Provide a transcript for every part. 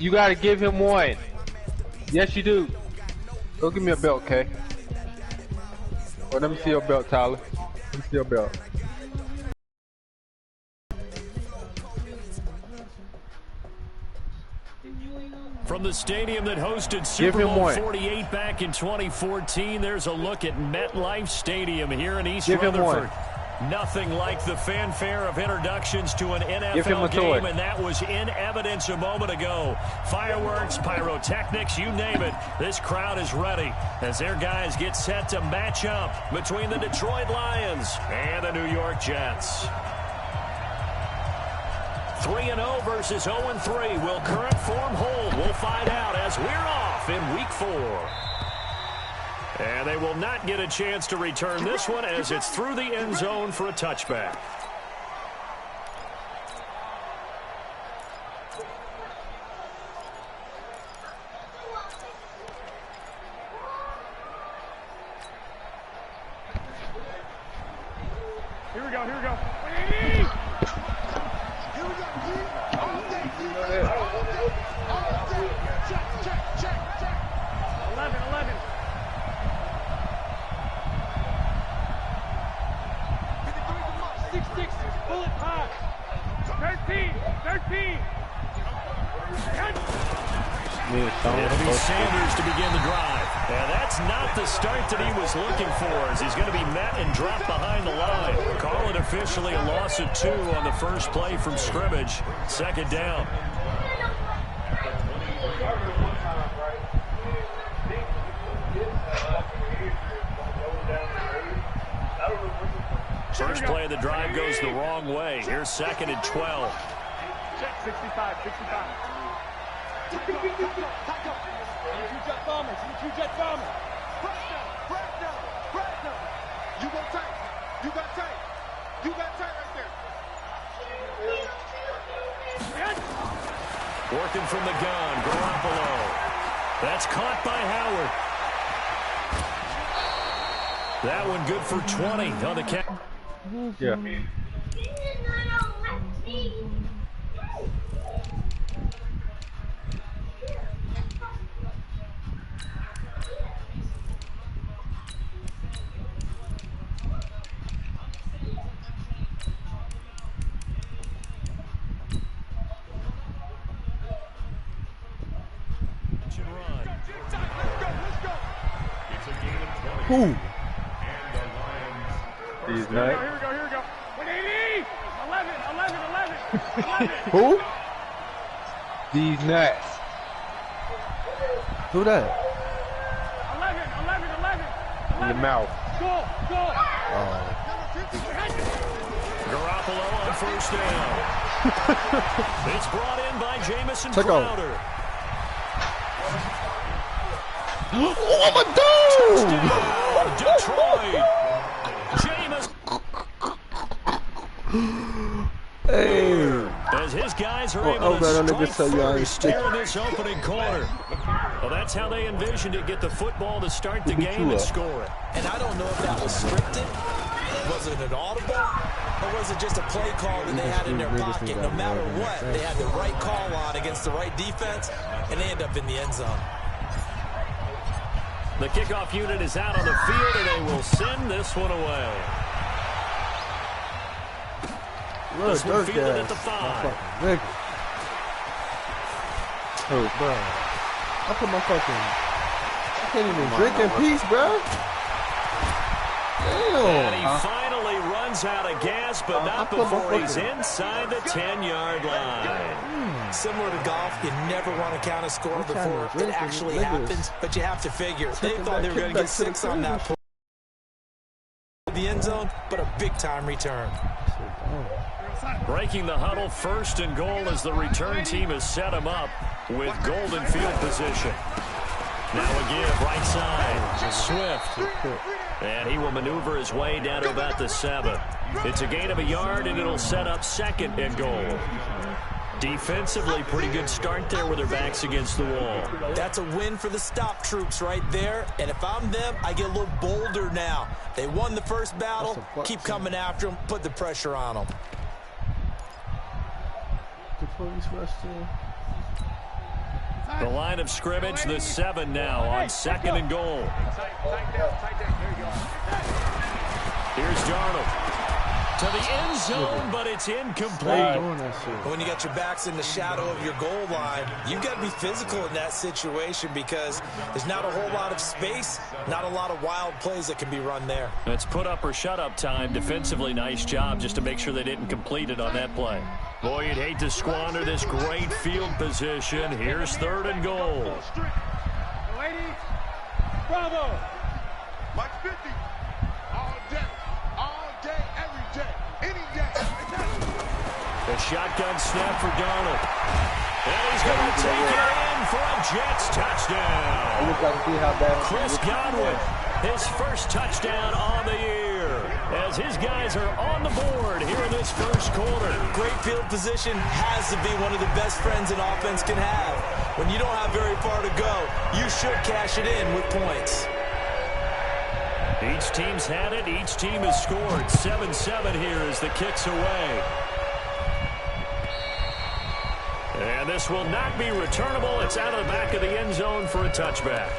You gotta give him one. Yes, you do. Go give me a belt, okay? Well, let me see your belt, Tyler. Let me see your belt. From the stadium that hosted Super Bowl 48 back in 2014, there's a look at MetLife Stadium here in East Rutherford. Nothing like the fanfare of introductions to an NFL game, and that was in evidence a moment ago. Fireworks, pyrotechnics, you name it. This crowd is ready as their guys get set to match up between the Detroit Lions and the New York Jets. 3-0 versus 0-3. Will current form hold? We'll find out as we're off in Week 4. And they will not get a chance to return this one as it's through the end zone for a touchback. Here we go, here we go. Check. 11. 6, bullet hot. 13. It'll be Sanders to begin the drive. Yeah, that's not the start that he was looking for, as he's going to be met and dropped behind the line. Call it officially a loss of 2 on the first play from scrimmage. Second down. First play of the drive goes the wrong way. Here's 2nd and 12. Check 65. Tack up. You jet farmers. Breakdown. You got tight right there. Working from the gun, Garoppolo. That's caught by Howard. That one good for 20 on the count. Yeah. Who? These nuts. Here we go. 180. 11. Who? These nuts. Who that? 11. In the mouth. Go. Garoppolo on first down. It's brought in by Jamison Crowder. Oh, my God! Detroit. Hey. As his guys are able to strike first here in this opening quarter. Well, that's how they envisioned it. Get the football to start the game and score it. And I don't know if that was scripted. Was it an audible? Or was it just a play call that they had in their pocket? No matter what, they had the right call on against the right defense, and they end up in the end zone. The kickoff unit is out on the field, and they will send this one away. This one fielded at the 5. Oh, bro. I put my fucking... I can't even drink in peace, bro. Damn. And he finally runs out of gas, but not before he's inside the 10-yard line. Similar to golf, you never want to count a score before it actually happens, but you have to figure. They thought they were going to get 6 on that play. The end zone, but a big-time return. Breaking the huddle, 1st and goal as the return team has set him up with golden field position. Now a give, right side, Swift. And he will maneuver his way down to about the 7. It's a gain of a yard, and it'll set up 2nd and goal. Defensively, pretty good start there with their backs against the wall. That's a win for the stop troops right there. And if I'm them, I get a little bolder now. They won the first battle. Keep coming after them. Put the pressure on them. The police rushed in. The line of scrimmage, the 7 now on 2nd and goal. Here's Darnold. To the end zone, but it's incomplete. When you got your backs in the shadow of your goal line, you've got to be physical in that situation because there's not a whole lot of space, not a lot of wild plays that can be run there. It's put up or shut up time. Defensively, nice job just to make sure they didn't complete it on that play. Boy, you'd hate to squander this great field position. Here's 3rd and goal. Ladies, bravo. Mike 50. All day, every day, any day. The shotgun snap for Darnold. And he's going to take it in for a Jets touchdown. Chris Godwin, his first touchdown on the year, as his guys are on the board here in this first quarter. Great field position has to be one of the best friends an offense can have. When you don't have very far to go, you should cash it in with points. Each team's had it. Each team has scored. 7-7 here as the kick's away. And this will not be returnable. It's out of the back of the end zone for a touchback.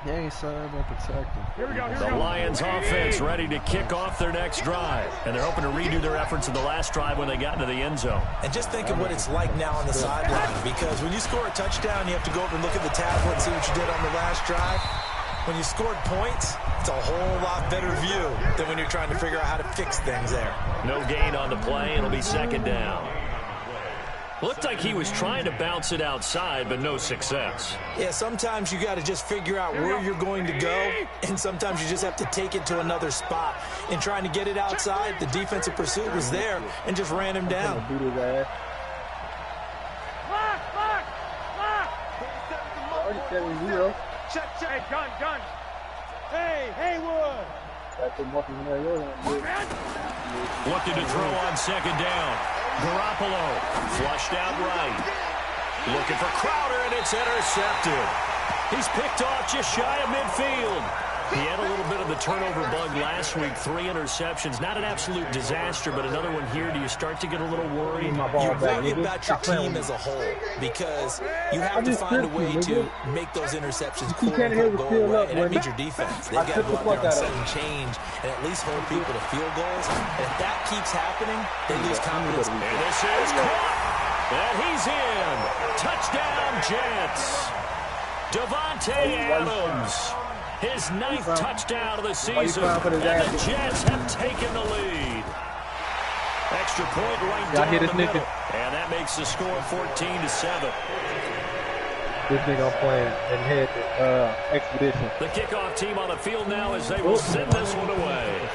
Yeah, he's sorry about protecting. Here we go. The Lions offense ready to kick off their next drive. And they're hoping to redo their efforts in the last drive when they got into the end zone. And just think of what it's like now on the sideline, because when you score a touchdown, you have to go over and look at the tablet and see what you did on the last drive. When you scored points, it's a whole lot better view than when you're trying to figure out how to fix things there. No gain on the play. It'll be 2nd down. Looked like he was trying to bounce it outside, but no success. Yeah, sometimes you got to just figure out where you're going to go, and sometimes you just have to take it to another spot. In trying to get it outside, the defensive pursuit was there and just ran him down. Hey, gun. Hey, Haywood. Looking to throw on 2nd down. Garoppolo flushed out right. Looking for Crowder, and it's intercepted. He's picked off just shy of midfield. He had a little bit of the turnover bug last week. 3 interceptions. Not an absolute disaster, but another one here. Do you start to get a little worried? You worry about your team as a whole because you have to find a way to make those interceptions quote-unquote go away, and that means your defense. They've got to go out there and set and change and at least hold people to field goals. And if that keeps happening, they lose confidence. And this is caught. And he's in. Touchdown, Jets. Devontae Adams. His 9th touchdown of the season, and the Jets have taken the lead. Extra point right down the middle, and that makes the score 14-7. This nigga playing and head expedition. The kickoff team on the field now as they will send this one away.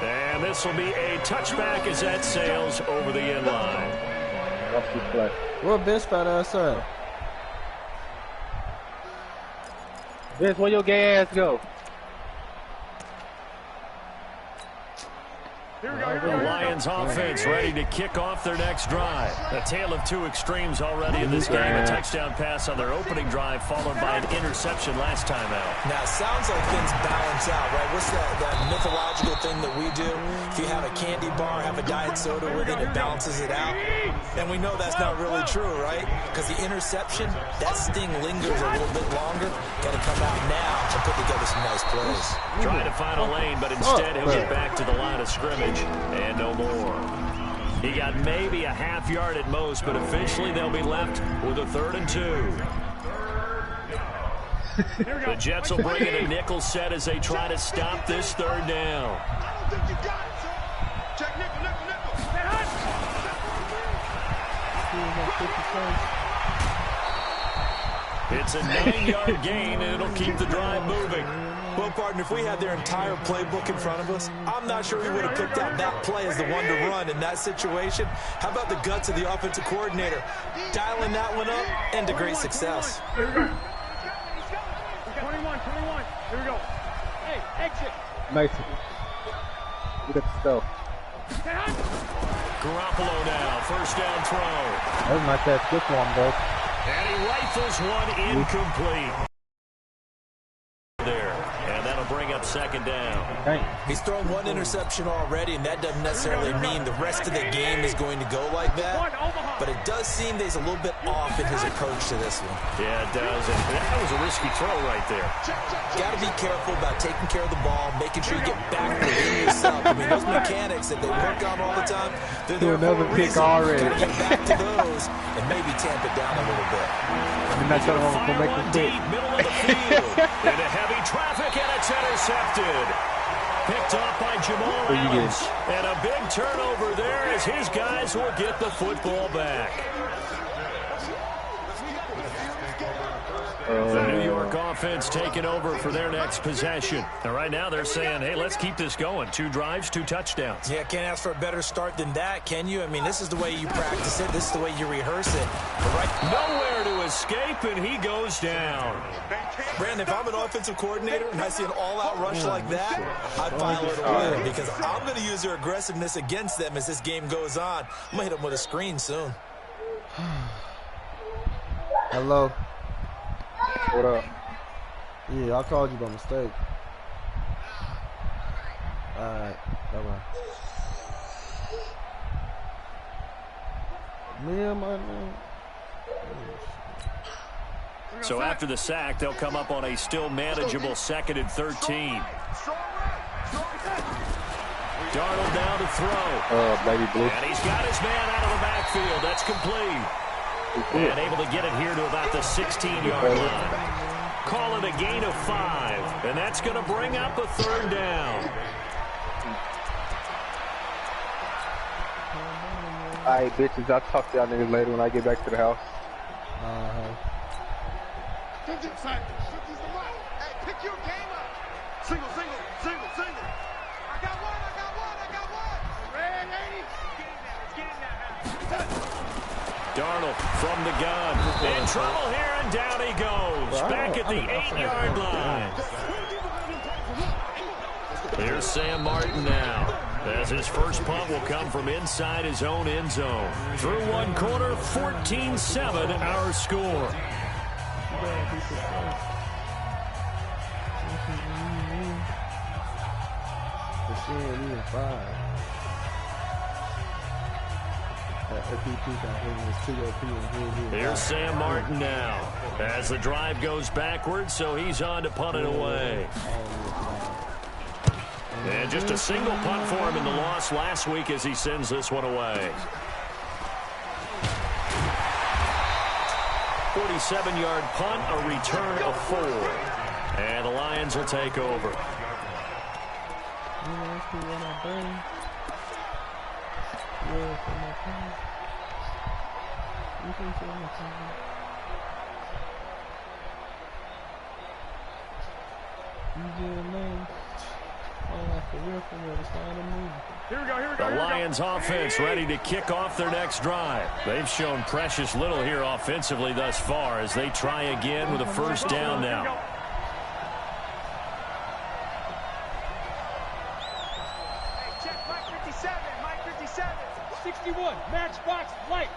And this will be a touchback as that sails over the end line. What bench spot outside? Vince, where your gay ass go? The Lions offense ready to kick off their next drive. A tale of 2 extremes already in this game. A touchdown pass on their opening drive followed by an interception last time out. Now, it sounds like things balance out, right? What's that mythological thing that we do? If you have a candy bar, have a diet soda with it, it balances it out. And we know that's not really true, right? Because the interception, that sting lingers a little bit longer. Got to come out now to put together some nice plays. Trying to find a lane, but instead he'll get back to the line of scrimmage. And no more. He got maybe a half yard at most, but officially they'll be left with a 3rd and 2. The Jets will bring in a nickel set as they try to stop this 3rd down. I don't think you got it, son. Check nickel. Stay hot. It's a 9-yard gain, and it'll keep the drive moving. Well, partner, if we had their entire playbook in front of us, I'm not sure we would have picked out that play as the one to run in that situation. How about the guts of the offensive coordinator? Dialing that one up into great success. Here we go. 21. Here we go. Hey, exit. Nice. Look at the stuff. Garoppolo now, 1st down throw. That was not that quick one, bro. And he rifles one incomplete. There, and that'll bring up up second down. He's thrown one interception already, and that doesn't necessarily mean the rest of the game is going to go like that. But it does seem that he's a little bit off in his approach to this one. Yeah, it does. And that was a risky throw right there. Got to be careful about taking care of the ball, making sure you get back within yourself. I mean, those mechanics that they work on all the time, they're there for a reason. Already. Got to get back to those and maybe tamp it down a little bit. That's what I want to make it deep, middle of the field. Into heavy traffic, and it's intercepted. Picked off by Jamal Adams. And a big turnover there as his guys will get the football back. The New York offense taking over for their next possession. And right now they're saying, hey, let's keep this going. 2 drives, 2 touchdowns. Yeah, can't ask for a better start than that, can you? I mean, this is the way you practice it. This is the way you rehearse it. But right, nowhere to escape, and he goes down. Brandon, if I'm an offensive coordinator and I see an all-out rush like that, I file it away because I'm going to use their aggressiveness against them as this game goes on. I'm going to hit them with a screen soon. Hello. What up? Yeah, I called you by mistake. Alright, bye-bye. Me and my man. So after the sack, they'll come up on a still manageable 2nd and 13. Darnold down to throw. Baby blue. And he's got his man out of the backfield. That's complete. And able to get it here to about the 16-yard line. Call it a gain of 5. And that's going to bring up a 3rd down. All right, bitches. I'll talk to y'all niggas later when I get back to the house. Hey, pick your game up. Single. I got one. Red 80. Get in that. Darnold from the gun. In trouble here, and down he goes. Back at the 8-yard line. Here's Sam Martin now, as his first punt will come from inside his own end zone. Through 1 quarter, 14-7 our score. Here's Sam Martin now, as the drive goes backwards, so he's on to punt it away. And just a single punt for him in the loss last week as he sends this one away. 47-yard punt, a return of 4. And the Lions will take over. The Lions offense ready to kick off their next drive. They've shown precious little here offensively thus far as they try again with a 1st down now. Hey, check Mike 57, 61, matchbox lights.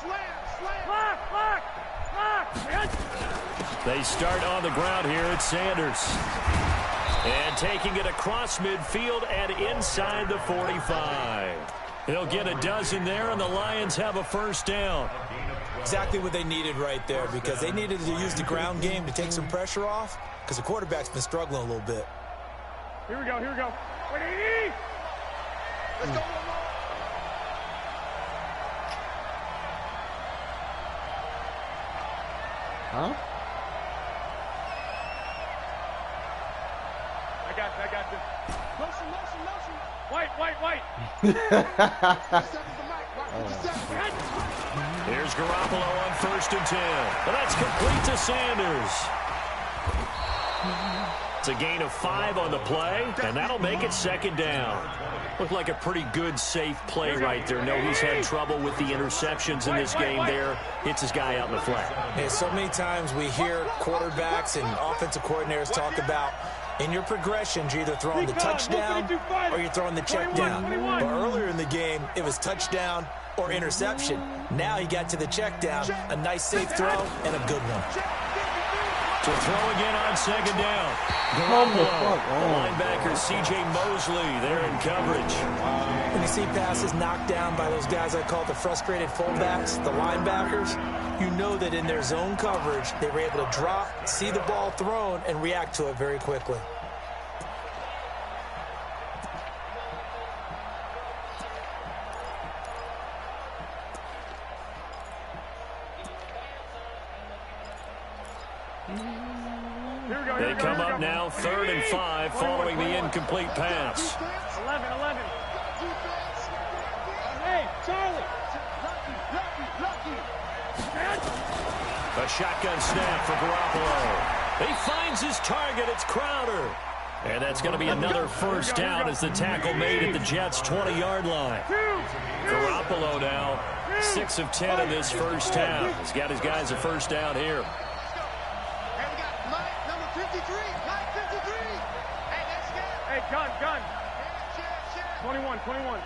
Slam. Lock. They start on the ground here at Sanders. And taking it across midfield and inside the 45. He'll get a dozen there, and the Lions have a 1st down. Exactly what they needed right there, because they needed to use the ground game to take some pressure off, because the quarterback's been struggling a little bit. Here we go. Let's go. Huh? I got this. Motion. White. Here's Garoppolo on 1st and 10. But that's complete to Sanders. It's a gain of 5 on the play, and that'll make it 2nd down. Looked like a pretty good, safe play right there. No, he's had trouble with the interceptions in this game there. Hits his guy out in the flat. Hey, so many times we hear quarterbacks and offensive coordinators talk about In your progressions, you're either throwing the touchdown or you're throwing the check down. But earlier in the game, it was touchdown or interception. Now he got to the check down, a nice safe throw, and a good one. To throw again on second down. The linebacker C.J. Mosley there in coverage. When you see passes knocked down by those guys I call the frustrated fullbacks, the linebackers, you know that in their zone coverage, they were able to drop, see the ball thrown, and react to it very quickly. They come up now 3rd and 5 following the incomplete pass. 11. Hey, Charlie. A shotgun snap for Garoppolo. He finds his target. It's Crowder. And that's going to be another first down as the tackle made at the Jets' 20-yard line. Garoppolo now 6 of 10 in this first half. He's got his guys a first down here. 21.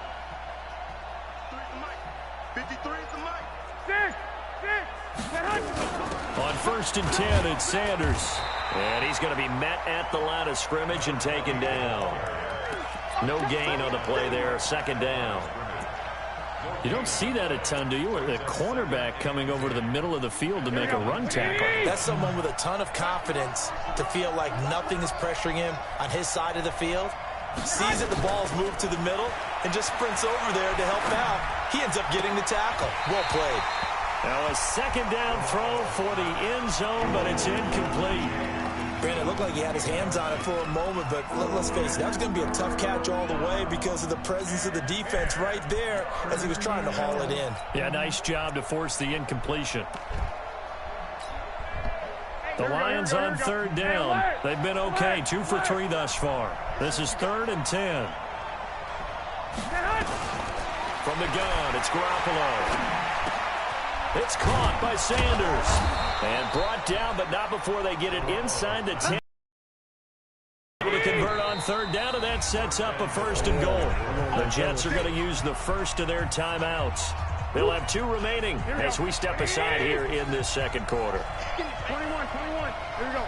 53 is the mic. 6. On 1st and 10, it's Sanders. And he's going to be met at the line of scrimmage and taken down. No gain on the play there, 2nd down. You don't see that a ton, do you? Or the cornerback coming over to the middle of the field to make a run tackle. That's someone with a ton of confidence to feel like nothing is pressuring him on his side of the field. Sees that the ball's moved to the middle and just sprints over there to help out. He ends up getting the tackle. Well played. Now a 2nd down throw for the end zone, but it's incomplete. Brandon, it looked like he had his hands on it for a moment, but let's face it, that was going to be a tough catch all the way because of the presence of the defense right there as he was trying to haul it in. Yeah, nice job to force the incompletion. The Lions on 3rd down. They've been okay, 2 for 3 thus far. This is 3rd and 10. From the gun, it's Garoppolo. It's caught by Sanders. And brought down, but not before they get it inside the 10. Able to convert on 3rd down, and that sets up a 1st and goal. The Jets are going to use the first of their timeouts. They'll have 2 remaining as we step aside here in this 2nd quarter. 21. Here we go.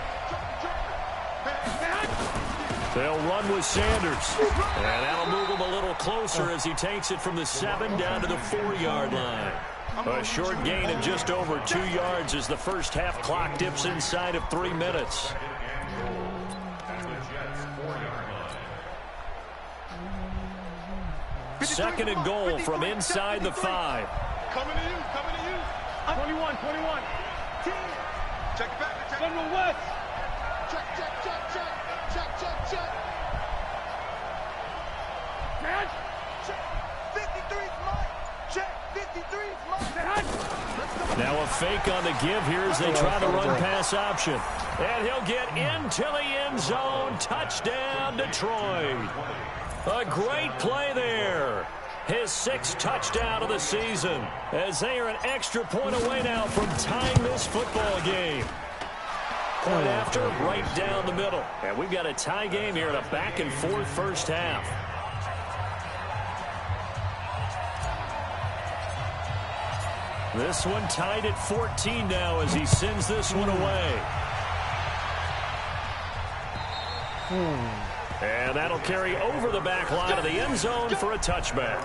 They'll run with Sanders. And that'll move him a little closer as he takes it from the 7 down to the 4-yard line. A short gain of just over 2 yards as the first half clock dips inside of 3 minutes. Second and goal from inside the 5. Coming to you. 21. Check it back. Federal West. Check. Catch. 53's mine. Check. 53's mine. Now a fake on the give here as they try to run pass option. And he'll get into the end zone. Touchdown, Detroit. A great play there. His 6th touchdown of the season as they are an extra point away now from tying this football game. Point after, right down the middle. And we've got a tie game here in a back-and-forth first half. This one tied at 14 now as he sends this one away. And that'll carry over the back line of the end zone for a touchback.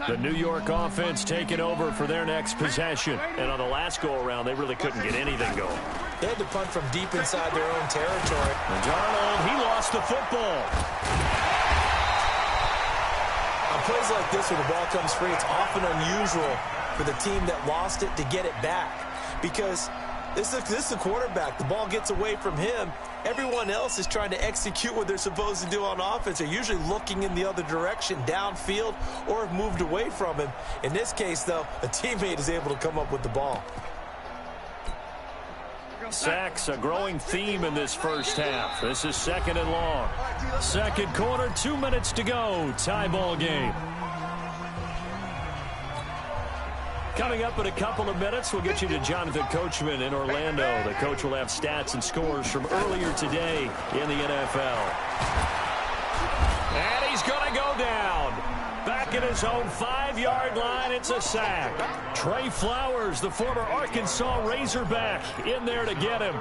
The New York offense taking over for their next possession. And on the last go-around, they really couldn't get anything going. They had to punt from deep inside their own territory. And Darnold, he lost the football. On plays like this where the ball comes free, it's often unusual for the team that lost it to get it back. Because this is the quarterback. The ball gets away from him. Everyone else is trying to execute what they're supposed to do on offense. They're usually looking in the other direction, downfield, or have moved away from him. In this case, though, a teammate is able to come up with the ball. Sacks a growing theme in this first half. This is 2nd and long. Second quarter, 2 minutes to go. Tie ball game. Coming up in a couple of minutes, we'll get you to Jonathan Coachman in Orlando. The coach will have stats and scores from earlier today in the NFL. And he's going to go down. Back at his own 5-yard line, it's a sack. Trey Flowers, the former Arkansas Razorback, in there to get him.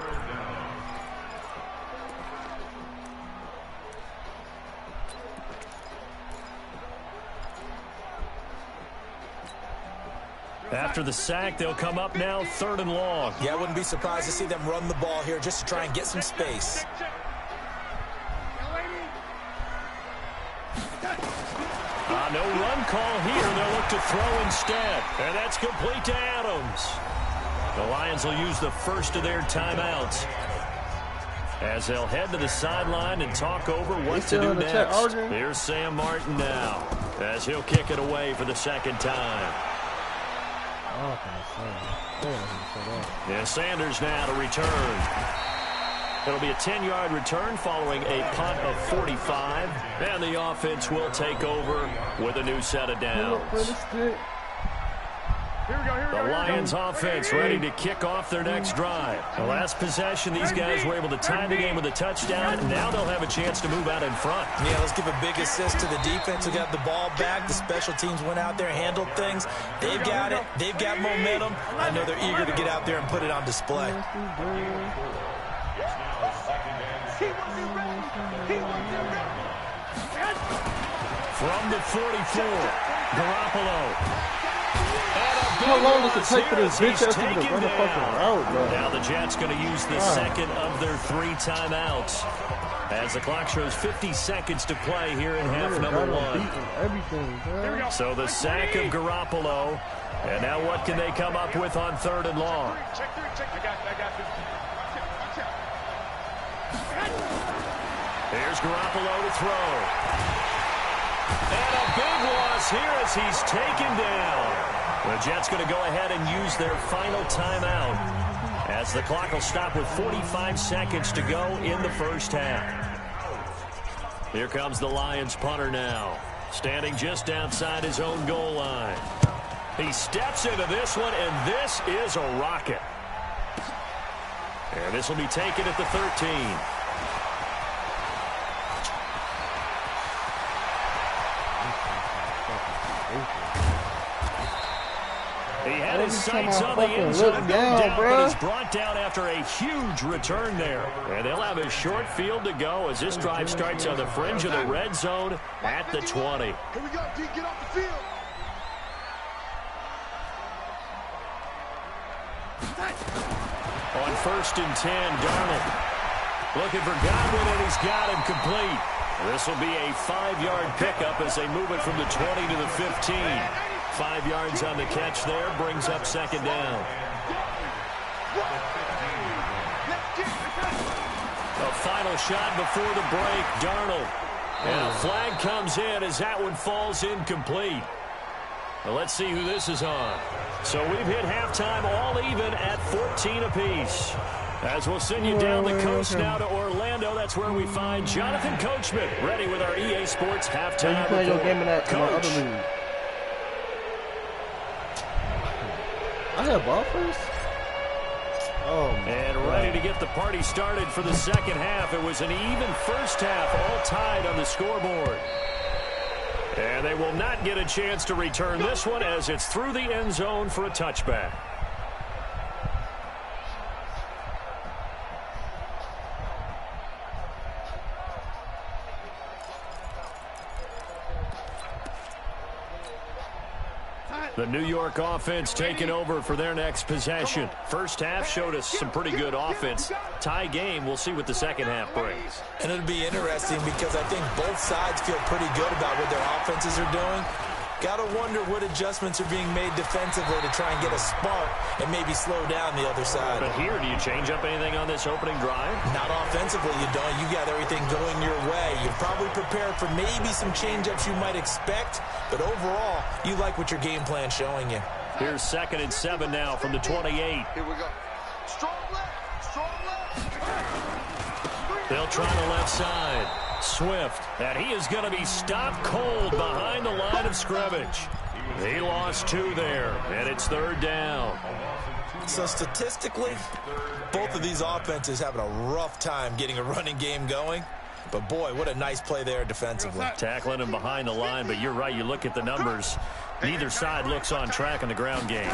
After the sack, they'll come up now 3rd and long. Yeah, I wouldn't be surprised to see them run the ball here just to try and get some space. No run call here. They'll look to throw instead. And that's complete to Adams. The Lions will use the first of their timeouts as they'll head to the sideline and talk over what to do next. Here's Sam Martin now as he'll kick it away for the 2nd time. And Sanders now to return. It'll be a 10-yard return following a punt of 45. And the offense will take over with a new set of downs. The Lions offense ready to kick off their next drive. The last possession, these guys were able to tie the game with a touchdown. Now they'll have a chance to move out in front. Yeah, let's give a big assist to the defense who got the ball back. The special teams went out there, handled things. They've got it. They've got momentum. I know they're eager to get out there and put it on display. From the 44, Garoppolo. How long does it take for this bitch ass to run the fucking route, bro? Now the Jets going to use the second of their 3 timeouts as the clock shows 50 seconds to play here in half number 1. So the sack of Garoppolo. And now what can they come up with on 3rd and long? Here's Garoppolo to throw. And a big loss here as he's taken down. The Jets going to go ahead and use their final timeout as the clock will stop with 45 seconds to go in the first half. Here comes the Lions punter now, standing just outside his own goal line. He steps into this one, and this is a rocket. And this will be taken at the 13. He had his sights on the end zone, but he's brought down after a huge return there. And they'll have a short field to go as this drive starts on the fringe of the red zone at the 20. Here we go, D, get off the field. On 1st and 10, Darnold looking for Godwin, and he's got him complete. This will be a 5-yard pickup as they move it from the 20 to the 15. 5 yards on the catch there, brings up 2nd down. A final shot before the break, Darnold. And a flag comes in as that one falls incomplete. Well, let's see who this is on. So we've hit halftime all even at 14 apiece. As we'll send you down the coast now to Orlando, that's where we find Jonathan Coachman, ready with our EA Sports halftime report. Coach. I have ball first? Oh, and ready to get the party started for the second half. It was an even first half, all tied on the scoreboard. And they will not get a chance to return this one as it's through the end zone for a touchback. The New York offense taking over for their next possession. First half showed us some pretty good offense. Tie game, we'll see what the second half brings. And it'll be interesting because I think both sides feel pretty good about what their offenses are doing. Got to wonder what adjustments are being made defensively to try and get a spark and maybe slow down the other side. But here, do you change up anything on this opening drive? Not offensively, you don't. You got everything going your way. You're probably prepared for maybe some change-ups you might expect, but overall, you like what your game plan's showing you. Here's 2nd and 7 now from the 28. Here we go. Strong left, strong They'll try the left side. Swift, and he is going to be stopped cold behind the line of scrimmage. He lost 2 there, and it's 3rd down. So statistically, both of these offenses having a rough time getting a running game going. But, boy, what a nice play there defensively. Tackling him behind the line, but you're right. You look at the numbers. Neither side looks on track in the ground game.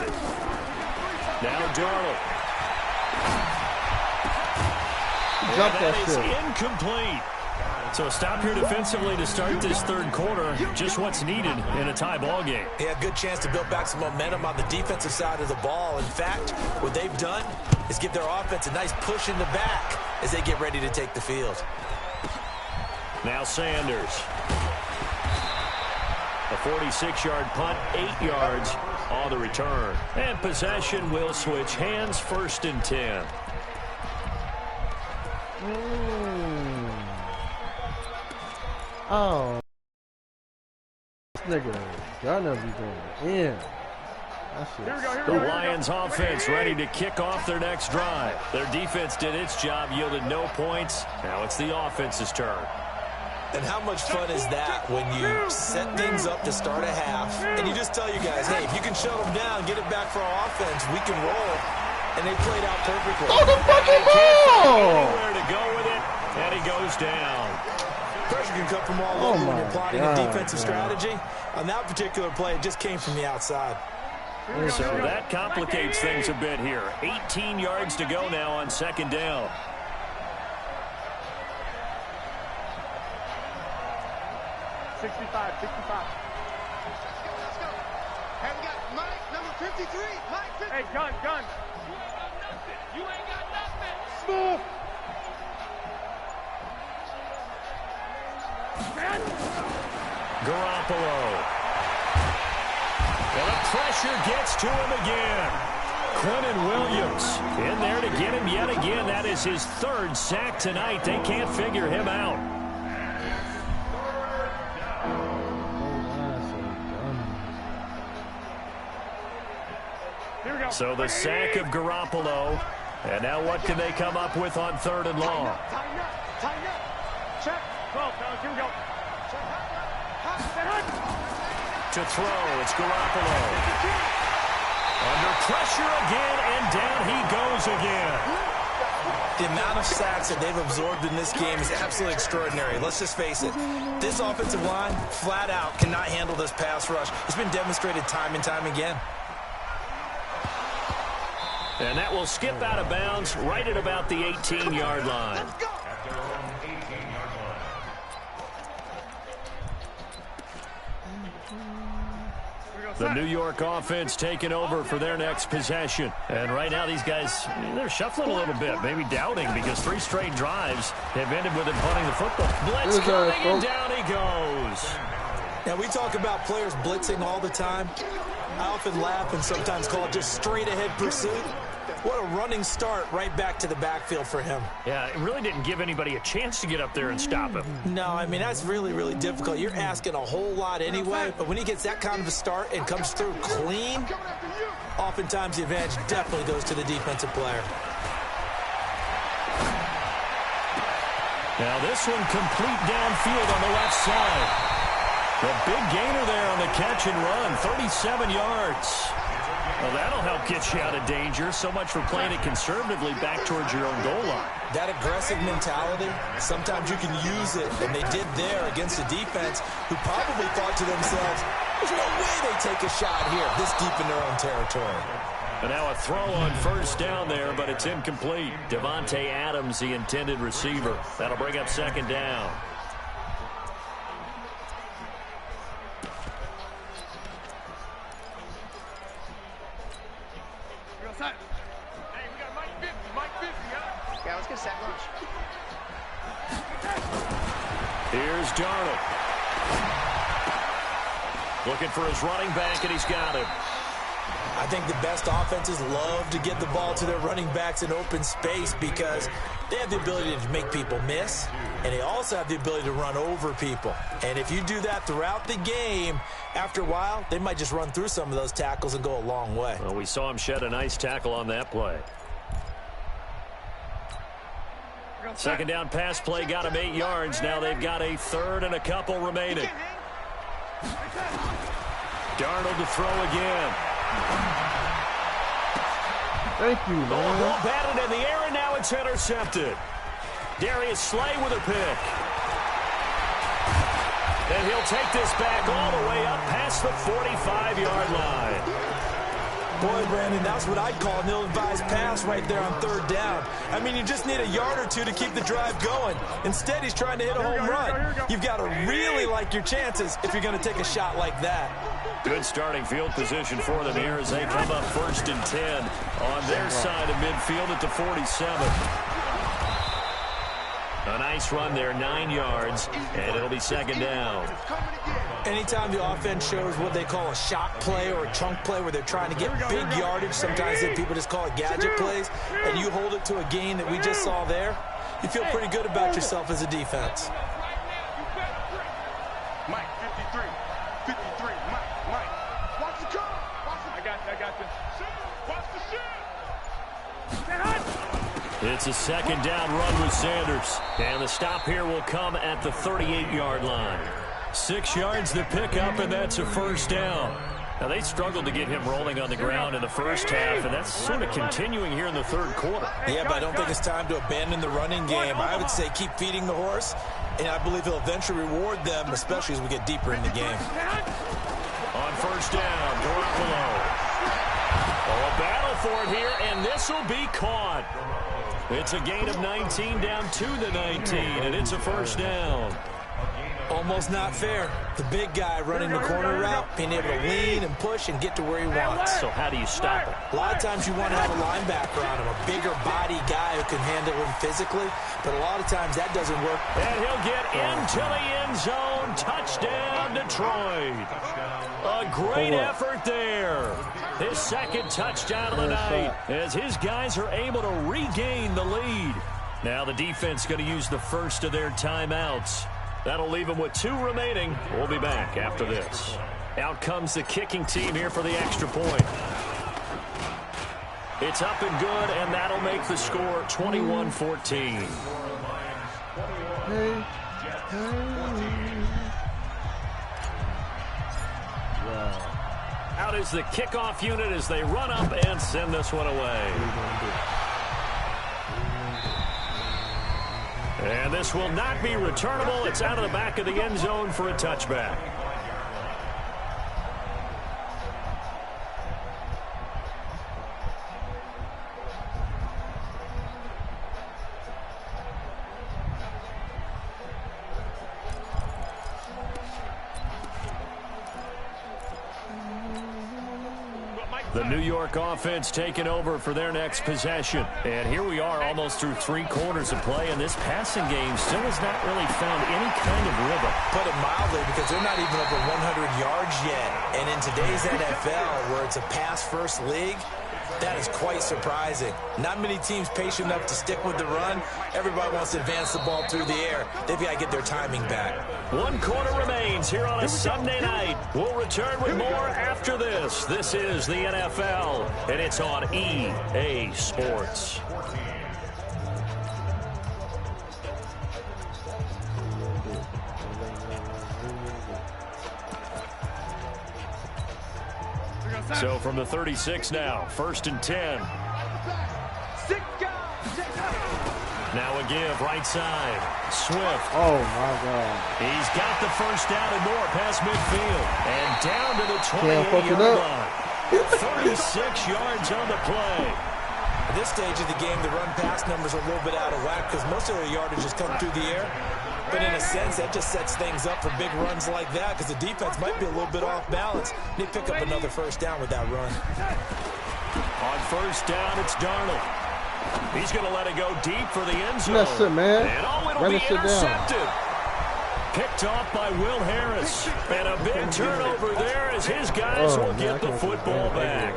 Now Darnold. Drop that is shit. Incomplete. So a stop here defensively to start this 3rd quarter. Just what's needed in a tie ball game. They had a good chance to build back some momentum on the defensive side of the ball. In fact, what they've done is give their offense a nice push in the back as they get ready to take the field. Now Sanders. A 46-yard punt, 8 yards on the return. And possession will switch hands, 1st and 10. Oh. This nigga gonna be going in. The Lions offense ready to kick off their next drive. Their defense did its job, yielded no points. Now it's the offense's turn. And how much fun is that when you set things up to start a half and you just tell you guys, hey, if you can shut them down, get it back for our offense, we can roll. And they played out perfectly. Throw the fucking ball! Where to go with it, and he goes down. Pressure can come from all over when you're plotting a defensive strategy. On that particular play, it just came from the outside. So that complicates things a bit here. 18 yards to go now on 2nd down. Let's go. Hey, we got Mike, number 53. Mike, 53. Hey, gun. You ain't got nothing. Smooth. Garoppolo. And the pressure gets to him again. Quentin Williams in there to get him yet again. That is his 3rd sack tonight. They can't figure him out. So the sack of Garoppolo. And now what can they come up with on 3rd and long? Tighten up. Check. 12, fellas, here we go. To throw, it's Garoppolo. Under pressure again, and down he goes again. The amount of sacks that they've absorbed in this game is absolutely extraordinary. Let's just face it. This offensive line, flat out, cannot handle this pass rush. It's been demonstrated time and time again. And that will skip out of bounds right at about the 18-yard line. The New York offense taking over for their next possession. And right now these guys, they're shuffling a little bit, maybe doubting, because 3 straight drives have ended with them punting the football. Blitz coming, and down he goes. Now, we talk about players blitzing all the time. I often laugh and sometimes call it just straight-ahead pursuit. What a running start right back to the backfield for him. Yeah, it really didn't give anybody a chance to get up there and stop him. No, I mean, that's really, really difficult. You're asking a whole lot anyway, but when he gets that kind of a start and comes through clean, oftentimes the advantage definitely goes to the defensive player. Now this one complete downfield on the left side. The big gainer there on the catch and run, 37 yards. Well, that'll help get you out of danger. So much for playing it conservatively back towards your own goal line. That aggressive mentality, sometimes you can use it, and they did there against a defense who probably thought to themselves, there's no way they take a shot here this deep in their own territory. And now a throw on 1st down there, but it's incomplete. Devontae Adams, the intended receiver. That'll bring up 2nd down. Here's Darnold. Looking for his running back, and he's got him. I think the best offenses love to get the ball to their running backs in open space because they have the ability to make people miss, and they also have the ability to run over people. And if you do that throughout the game, after a while, they might just run through some of those tackles and go a long way. Well, we saw him shed a nice tackle on that play. Second down pass play got him 8 yards. Now they've got a third and a couple remaining. Darnold to throw again. Thank you, man. Ball batted in the air, and now it's intercepted. Darius Slay with a pick. And he'll take this back all the way up past the 45-yard line. Boy, Brandon, that's what I'd call an ill-advised pass right there on third down. I mean, you just need a yard or two to keep the drive going. Instead, he's trying to hit a home run. You've got to really like your chances if you're going to take a shot like that. Good starting field position for them here as they come up 1st and 10 on their side of midfield at the 47. A nice run there, 9 yards, and it'll be second down. Anytime the offense shows what they call a shock play or a chunk play where they're trying to get big yardage, sometimes people just call it gadget plays, and you hold it to a gain that we just saw there, you feel pretty good about yourself as a defense. Mike, 53, Mike. Watch the car. I got this. Watch the shit. It's a second down run with Sanders. And the stop here will come at the 38-yard line. 6 yards to pick up, and that's a first down. Now, they struggled to get him rolling on the ground in the first half, and that's sort of continuing here in the third quarter. Yeah, but I don't think it's time to abandon the running game. I would say keep feeding the horse, and I believe he'll eventually reward them, especially as we get deeper in the game. On first down, Garoppolo. A battle for it here, and this will be caught. It's a gain of 19 down to the 19, and it's a first down. Almost not fair. The big guy running the corner route, being able to lean and push and get to where he wants. So how do you stop him? A lot of times you want to have a linebacker on him, a bigger body guy who can handle him physically, but a lot of times that doesn't work. And he'll get into the end zone. Touchdown, Detroit. A great effort there. His second touchdown of the night as his guys are able to regain the lead. Now the defense going to use the first of their timeouts. That'll leave them with 2 remaining. We'll be back after this. Out comes the kicking team here for the extra point. It's up and good, and that'll make the score 21-14. Out is the kickoff unit as they run up and send this one away. And this will not be returnable. It's out of the back of the end zone for a touchback. The New York offense taking over for their next possession. And here we are almost through 3 quarters of play, and this passing game still has not really found any kind of rhythm. Put it mildly, because they're not even over 100 yards yet. And in today's NFL, where it's a pass-first league, that is quite surprising. Not many teams patient enough to stick with the run. Everybody wants to advance the ball through the air. They've got to get their timing back. 1 quarter remains here on a Sunday night. We'll return with more after this. This is the NFL, and it's on EA Sports. So from the 36 now, 1st and 10. Now a give, right side. Swift. Oh, my God. He's got the first down and more past midfield. And down to the 28-yard line. 36 yards on the play. At this stage of the game, the run-pass numbers are a little bit out of whack because most of their yardage has come through the air. But in a sense, that just sets things up for big runs like that because the defense might be a little bit off balance. They pick up another first down with that run. On first down, it's Darnold. He's going to let it go deep for the end zone. That's it, man. And it'll be intercepted. Picked off by Will Harris. And a big turnover there as his guys will get the football back.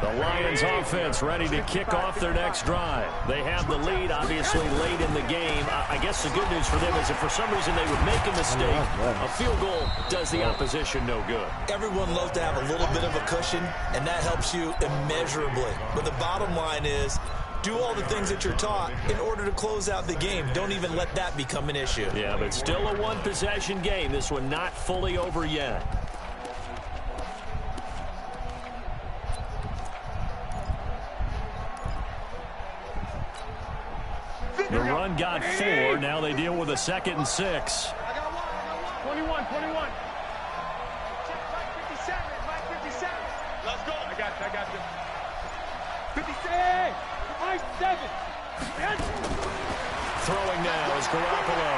The Lions offense ready to kick off their next drive. They have the lead, obviously, late in the game. I guess the good news for them is if for some reason they would make a mistake, a field goal does the opposition no good. Everyone loves to have a little bit of a cushion, and that helps you immeasurably. But the bottom line is Do all the things that you're taught in order to close out the game. Don't even let that become an issue. Yeah, but still a one-possession game. This one not fully over yet. The run got 4. Now they deal with a 2nd and 6. I got one. 21. Check Mike 57. Mike 57. Let's go. I got you. 56. Mike 7. Throwing now is Garoppolo.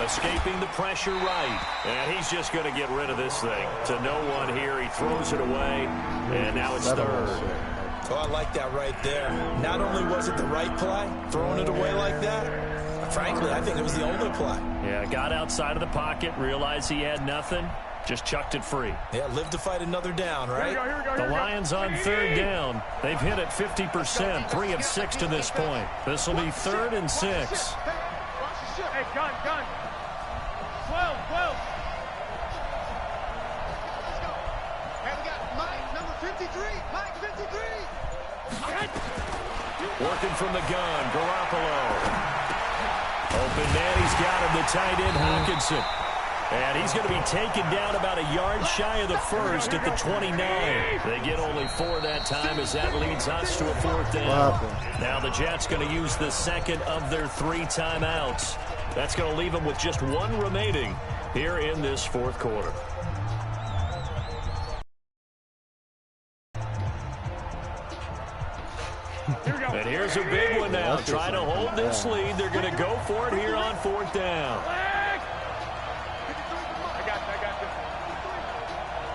Escaping the pressure right. And he's just going to get rid of this thing. To no one here. He throws it away. And now it's 3rd. Oh, I like that right there. Not only was it the right play, throwing it away like that, frankly, I think it was the only play. Yeah, got outside of the pocket, realized he had nothing, just chucked it free. Yeah, live to fight another down, right? The Lions on 3rd down. They've hit it 50%, 3 of 6 to this point. This will be 3rd and 6. Hey, gun. 12. Hey, we got Mike, number 53. Mike 53. Working from the gun, Garoppolo. Open man, he's got him, the tight end, Hawkinson. And he's going to be taken down about a yard shy of the 1st at the 29. They get only 4 that time as that leads us to a 4th down. Now the Jets going to use the 2nd of their 3 timeouts. That's going to leave them with just 1 remaining here in this 4th quarter. And here's a big one now. Trying to hold this lead. They're going to go for it here on 4th down. I got you.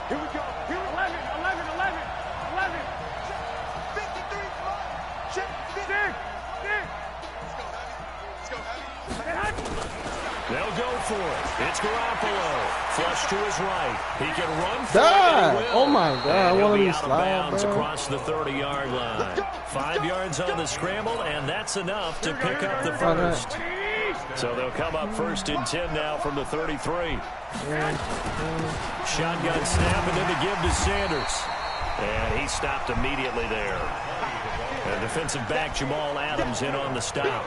Here we go. 11. 53. Check. Stick. Let's go, Heavy. They'll go for it. It's Garoppolo. Flush to his right. He can run for it. Oh my God. I want to out of bounds slide, across the 30-yard line. 5 yards on the scramble, and that's enough to pick up the 1st. So they'll come up 1st and 10 now from the 33. Shotgun snap and then to give to Sanders. And he stopped immediately there. And defensive back Jamal Adams in on the stop.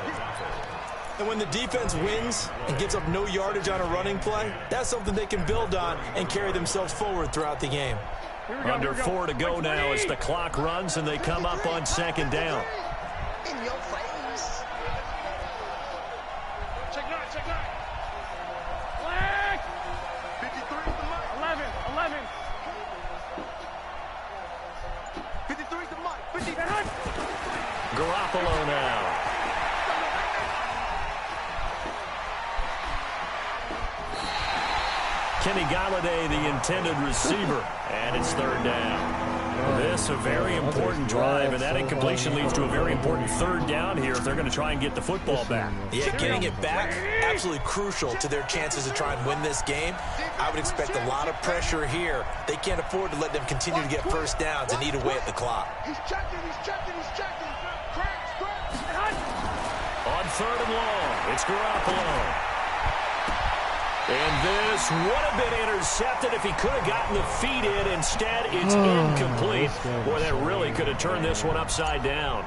And when the defense wins and gives up no yardage on a running play, that's something they can build on and carry themselves forward throughout the game. Under 4 to go now as the clock runs and they come up on 2nd down. In your face. Check 9. Flag. 53 to Mike. 11. 53 to Mike. 50. Garoppolo now. Kenny Galladay, the intended receiver, and it's 3rd down. This a very important drive, and that incompletion leads to a very important 3rd down here if they're going to try and get the football back. Yeah, getting it back, absolutely crucial to their chances to try and win this game. I would expect a lot of pressure here. They can't afford to let them continue to get 1st downs and eat away at the clock. He's checking. Crash. On 3rd and long, it's Garoppolo. And this would have been intercepted if he could have gotten the feet in. Instead, it's incomplete. Boy, that really could have turned this one upside down.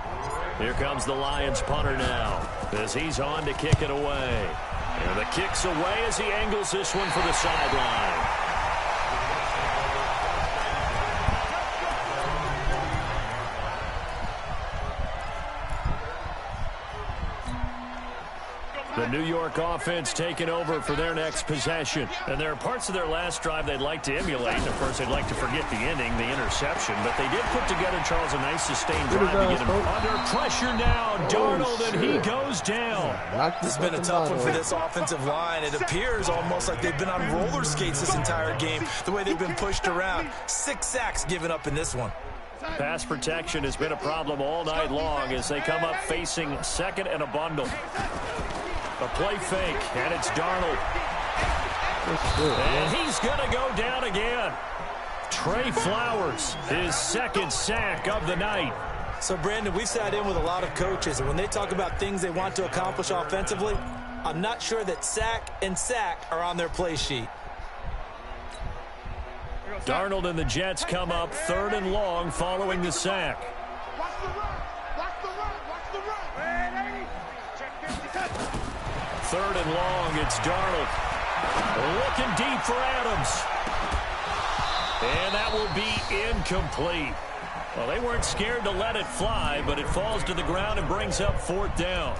Here comes the Lions punter now as he's on to kick it away. And the kick's away as he angles this one for the sideline. The New York offense taking over for their next possession. And there are parts of their last drive they'd like to emulate. Of course, they'd like to forget the ending, the interception. But they did put together, Charles, a nice sustained drive to get him under pressure now. Darnold, and he goes down. This has been a tough one for this offensive line. It appears almost like they've been on roller skates this entire game, the way they've been pushed around. 6 sacks given up in this one. Pass protection has been a problem all night long as they come up facing 2nd and a bundle. A play fake, and it's Darnold. And he's going to go down again. Trey Flowers, his 2nd sack of the night. So, Brandon, we've sat in with a lot of coaches, and when they talk about things they want to accomplish offensively, I'm not sure that sack and sack are on their play sheet. Darnold and the Jets come up 3rd and long following the sack. Watch the run. 3rd and long. It's Darnold. Looking deep for Adams. And that will be incomplete. Well, they weren't scared to let it fly, but it falls to the ground and brings up 4th down.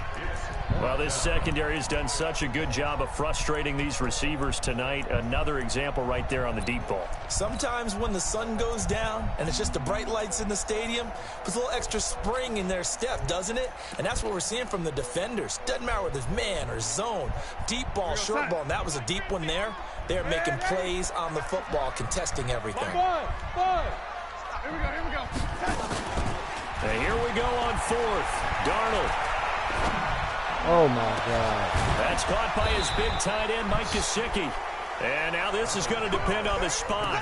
Well, this secondary has done such a good job of frustrating these receivers tonight. Another example right there on the deep ball. Sometimes when the sun goes down and it's just the bright lights in the stadium, puts a little extra spring in their step, doesn't it? And that's what we're seeing from the defenders. Doesn't matter whether it's man or zone, deep ball, short ball, and that was a deep one there. They're making plays on the football, contesting everything. Here we go. And here we go on 4th. Darnold. Oh, my God. That's caught by his big tight end, Mike Gesicki. And now this is going to depend on the spot.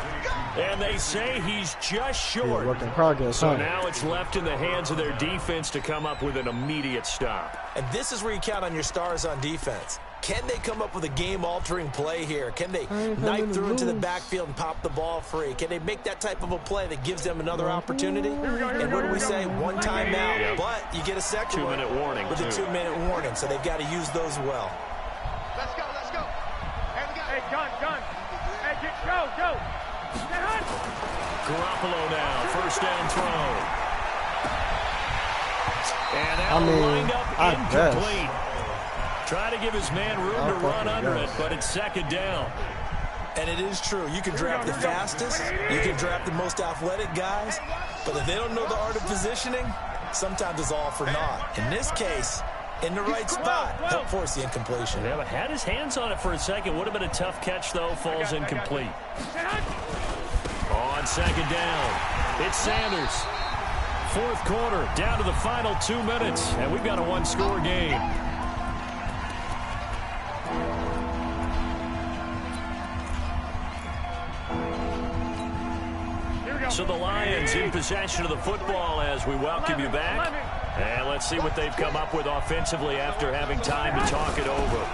And they say he's just short. Work in progress, so now it's left in the hands of their defense to come up with an immediate stop. And this is where you count on your stars on defense. Can they come up with a game-altering play here? Can they knife through into the backfield and pop the ball free? Can they make that type of a play that gives them another opportunity? And what do we say? One timeout, yep. But you get a second 2-minute warning. With a 2-minute warning, so they've got to use those well. Let's go. Hey, gun. Hey, go. Garoppolo now, 1st down throw. And that lined up incomplete. Try to give his man room to run under it, but it's 2nd down. And it is true. You can draft the fastest. You can draft the most athletic guys. But if they don't know the art of positioning, sometimes it's all for naught. In this case, in the right spot, help force the incompletion. Yeah, but had his hands on it for a second. Would have been a tough catch, though. Falls incomplete. On 2nd down, it's Sanders. 4th quarter, down to the final 2 minutes. And we've got a 1-score game. So the Lions in possession of the football as we welcome you back. And let's see what they've come up with offensively after having time to talk it over.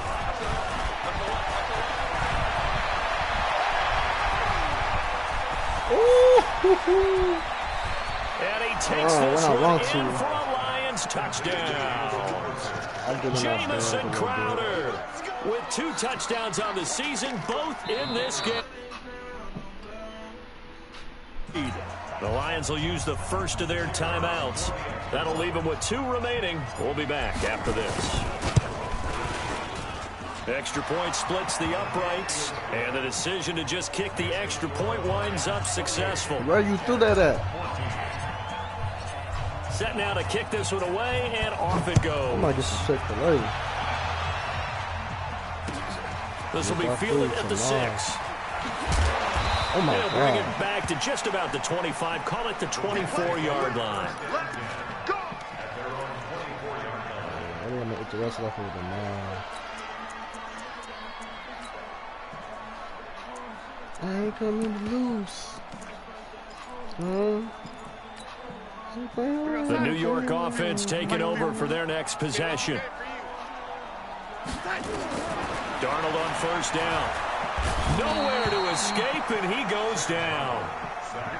And he takes this one in for a Lions touchdown. Jamison Crowder with 2 touchdowns on the season, both in this game. The Lions will use the first of their timeouts. That'll leave them with 2 remaining. We'll be back after this. Extra point splits the uprights, and the decision to just kick the extra point winds up successful. Where you threw that at? Set now to kick this one away, and off it goes. I might just check the lady. This will be fielded at the 6. Oh my They'll God. bring it back to just about the 25. Call it the 24-yard line. I think I'm going to get the rest of that with the 9. I ain't coming loose. The New York offense taking over for their next possession. Darnold on 1st down. Nowhere to escape, and he goes down.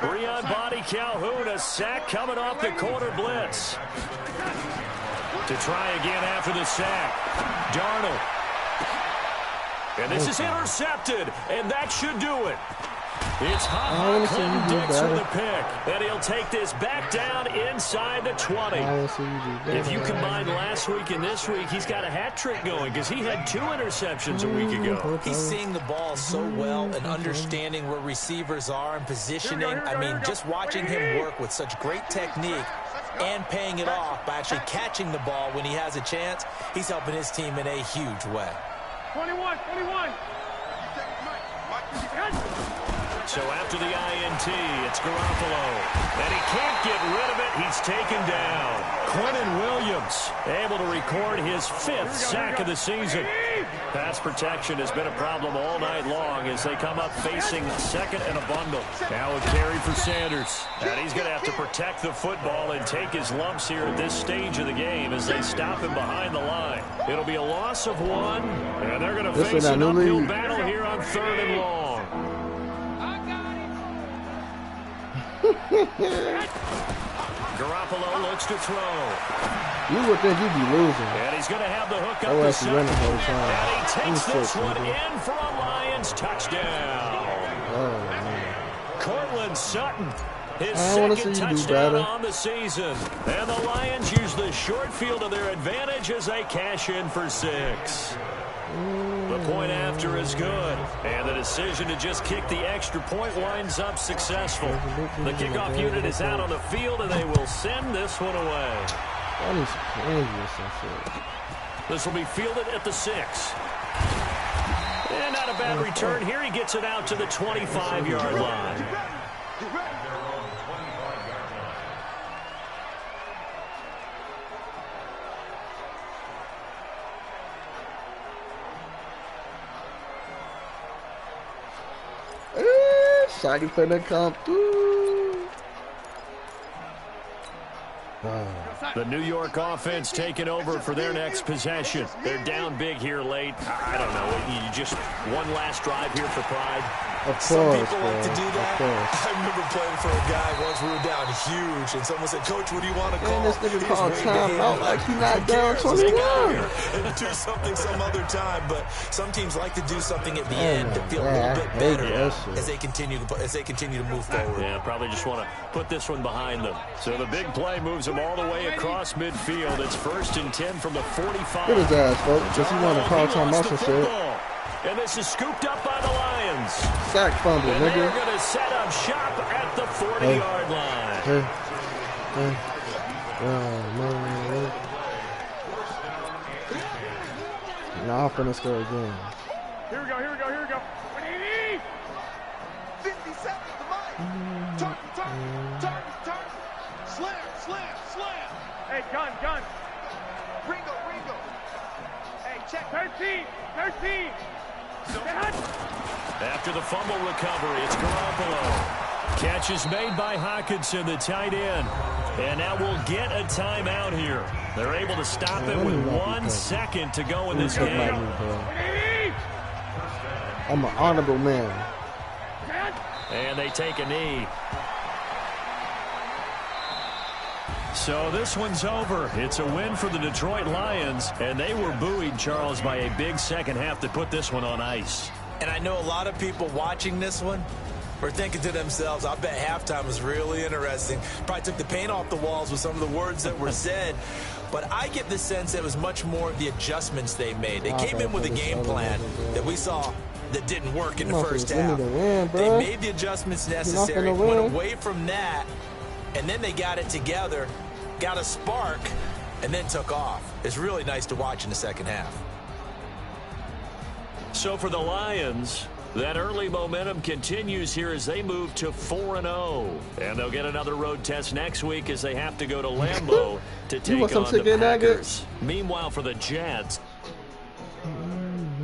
Breon Body Calhoun, a sack coming off the corner blitz. To try again after the sack. Darnold. And this is intercepted, and that should do it. It's Clinton Dix with a pick, and he'll take this back down inside the 20. If you combine last week and this week, he's got a hat trick going because he had 2 interceptions a week ago. He's seeing the ball so well and understanding where receivers are and positioning. I mean, just watching him work with such great technique and paying it off by actually catching the ball when he has a chance, he's helping his team in a huge way. 21. So after the INT, it's Garoppolo. And he can't get rid of it. He's taken down. Quentin Williams able to record his 5th sack of the season. Pass protection has been a problem all night long as they come up facing 2nd and a bundle. Now a carry for Sanders. And he's going to have to protect the football and take his lumps here at this stage of the game as they stop him behind the line. It'll be a loss of 1, and they're going to face an uphill battle here on 3rd and long. Garoppolo looks to throw. You would think you'd be losing. And he's going to have the hook up Oh, the that's running the whole time. And he takes this sick, one man. in for a Lions touchdown. Oh, man. Cortland Sutton, his I wanna see second you do touchdown better. on the season. And the Lions use the short field to their advantage as they cash in for 6. The point after is good, and the decision to just kick the extra point winds up successful. The kickoff unit is out on the field, and they will send this one away. I need some changes and shit. This will be fielded at the 6. And not a bad return here. He gets it out to the 25-yard line. Shaggy finna come through. The New York offense taking over for their next possession. They're down big here late. I don't know. You just one last drive here for pride. Of course, Some people like to do Of that. course. I remember playing for a guy once we were down huge, and someone said, "Coach, what do you want to call?" Man, this nigga His called way time to out him, like he not who down cares? Let's get out 21. here and do something some other time. But some teams like to do something at the end to feel a little bit better as they continue to move forward. Yeah, probably just want to put this one behind them. So the big play moves them all the way across midfield. It's 1st and 10 from the 45. Get his ass, folks. Just he want to call time out some shit. And this is scooped up by the Lions. Sack fumble, And nigga. they're going to set up shop at the 40-yard line. Hey. Oh, man. Now I'm finna score again. Here we go. 50 seconds to Mike. Target. Slam. Hey, gun. Ringo. Hey, check. 13. After the fumble recovery, it's Garoppolo. Catch is made by Hawkinson, the tight end. And now we'll get a timeout here. They're able to stop it with 1 second to go in this game. I'm an honorable man. And they take a knee. So this one's over. It's a win for the Detroit Lions, and they were buoyed, Charles, by a big second half to put this one on ice. And I know a lot of people watching this one were thinking to themselves, I bet halftime was really interesting. Probably took the paint off the walls with some of the words that were said. But I get the sense it was much more of the adjustments they made. They came in with a game plan that we saw that didn't work in the first half. They made the adjustments necessary, went away from that, and then they got it together, got a spark, and then took off. It's really nice to watch in the second half. So for the Lions, that early momentum continues here as they move to 4-0. And they'll get another road test next week as they have to go to Lambeau to take on the Packers. Meanwhile, for the Jets,